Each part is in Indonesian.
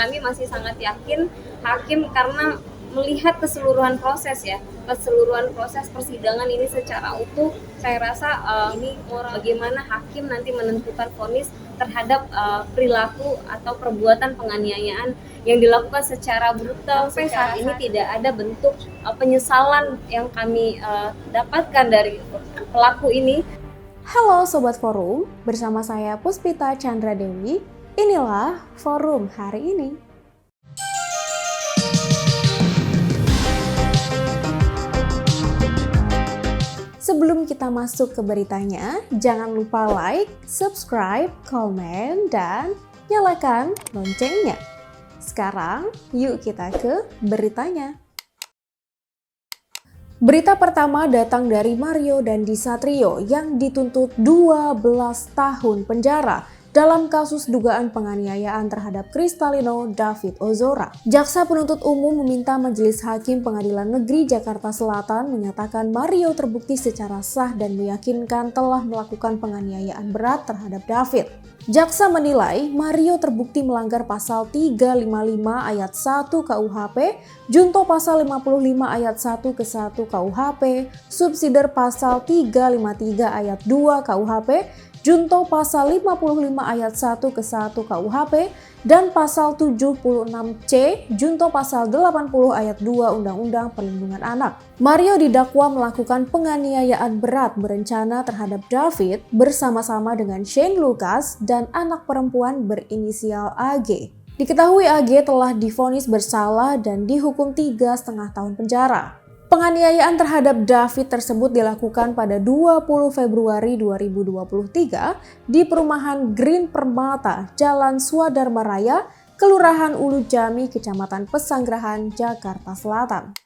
kami masih sangat yakin hakim karena melihat keseluruhan proses persidangan ini secara utuh. Saya rasa ini bagaimana hakim nanti menentukan vonis terhadap perilaku atau perbuatan penganiayaan yang dilakukan secara brutal. Sampai saat ini tidak ada bentuk penyesalan yang kami dapatkan dari pelaku ini. Halo Sobat Forum, bersama saya Puspita Chandra Dewi. Inilah Forum hari ini. Sebelum kita masuk ke beritanya, jangan lupa like, subscribe, komen, dan nyalakan loncengnya. Sekarang, yuk kita ke beritanya. Berita pertama datang dari Mario Dandi Satrio yang dituntut 12 tahun penjara dalam kasus dugaan penganiayaan terhadap Kristalino David Ozora. Jaksa penuntut umum meminta Majelis Hakim Pengadilan Negeri Jakarta Selatan menyatakan Mario terbukti secara sah dan meyakinkan telah melakukan penganiayaan berat terhadap David. Jaksa menilai Mario terbukti melanggar pasal 355 ayat 1 KUHP, junto pasal 55 ayat 1 ke 1 KUHP, subsider pasal 353 ayat 2 KUHP, junto pasal 55 ayat 1 ke 1 KUHP, dan pasal 76C, junto pasal 80 ayat 2 Undang-Undang Perlindungan Anak. Mario didakwa melakukan penganiayaan berat berencana terhadap David bersama-sama dengan Shane Lucas dan anak perempuan berinisial AG. Diketahui AG telah divonis bersalah dan dihukum 3,5 tahun penjara. Penganiayaan terhadap David tersebut dilakukan pada 20 Februari 2023 di perumahan Green Permata, Jalan Swadharma Raya, Kelurahan Ulu Jami, Kecamatan Pesanggerahan, Jakarta Selatan.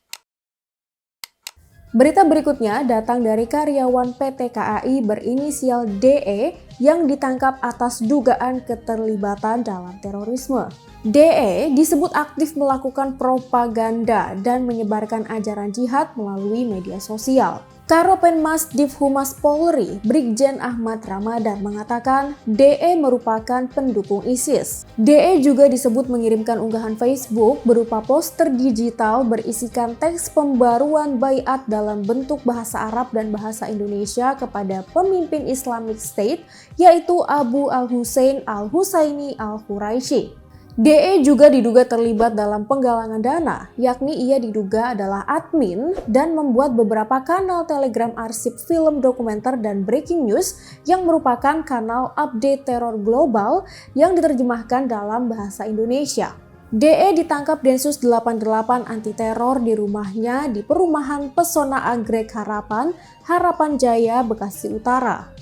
Berita berikutnya datang dari karyawan PT KAI berinisial DE yang ditangkap atas dugaan keterlibatan dalam terorisme. DE disebut aktif melakukan propaganda dan menyebarkan ajaran jihad melalui media sosial. Karopenmas Divhumas Polri, Brigjen Ahmad Ramadan mengatakan DE merupakan pendukung ISIS. DE juga disebut mengirimkan unggahan Facebook berupa poster digital berisikan teks pembaruan baiat dalam bentuk bahasa Arab dan bahasa Indonesia kepada pemimpin Islamic State, yaitu Abu al-Husain al-Husaini al-Quraisy. DE juga diduga terlibat dalam penggalangan dana, yakni ia diduga adalah admin dan membuat beberapa kanal Telegram arsip film dokumenter dan breaking news yang merupakan kanal update teror global yang diterjemahkan dalam bahasa Indonesia. DE ditangkap Densus 88 anti teror di rumahnya di perumahan Pesona Agrek Harapan, Harapan Jaya, Bekasi Utara.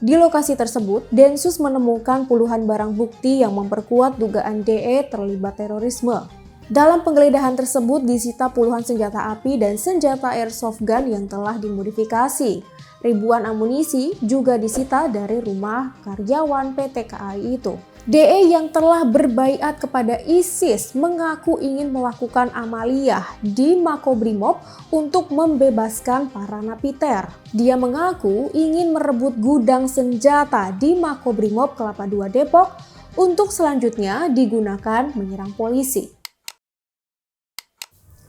Di lokasi tersebut, Densus menemukan puluhan barang bukti yang memperkuat dugaan DE terlibat terorisme. Dalam penggeledahan tersebut disita puluhan senjata api dan senjata airsoft gun yang telah dimodifikasi. Ribuan amunisi juga disita dari rumah karyawan PT KAI itu. DE yang telah berbaiat kepada ISIS mengaku ingin melakukan amaliyah di Makobrimob untuk membebaskan para napiter. Dia mengaku ingin merebut gudang senjata di Makobrimob Kelapa II Depok untuk selanjutnya digunakan menyerang polisi.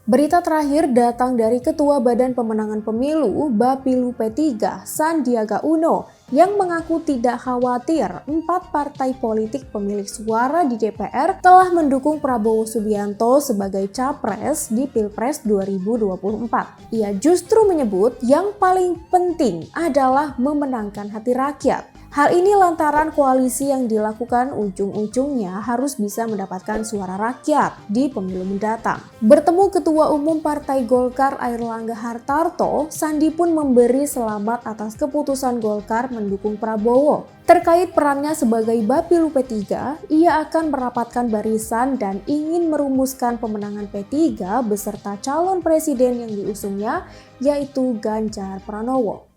Berita terakhir datang dari Ketua Badan Pemenangan Pemilu Bapilu P3 Sandiaga Uno yang mengaku tidak khawatir 4 partai politik pemilik suara di DPR telah mendukung Prabowo Subianto sebagai capres di Pilpres 2024. Ia justru menyebut yang paling penting adalah memenangkan hati rakyat. Hal ini lantaran koalisi yang dilakukan ujung-ujungnya harus bisa mendapatkan suara rakyat di pemilu mendatang. Bertemu Ketua Umum Partai Golkar Airlangga Hartarto, Sandi pun memberi selamat atas keputusan Golkar mendukung Prabowo. Terkait perannya sebagai Bapilu P3, ia akan merapatkan barisan dan ingin merumuskan pemenangan P3 beserta calon presiden yang diusungnya, yaitu Ganjar Pranowo.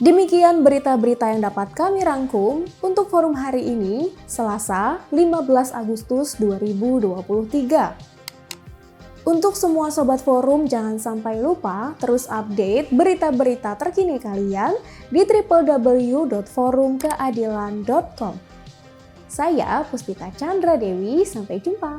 Demikian berita-berita yang dapat kami rangkum untuk forum hari ini, Selasa 15 Agustus 2023. Untuk semua Sobat Forum, jangan sampai lupa terus update berita-berita terkini kalian di www.forumkeadilan.com. Saya Puspita Chandra Dewi, sampai jumpa.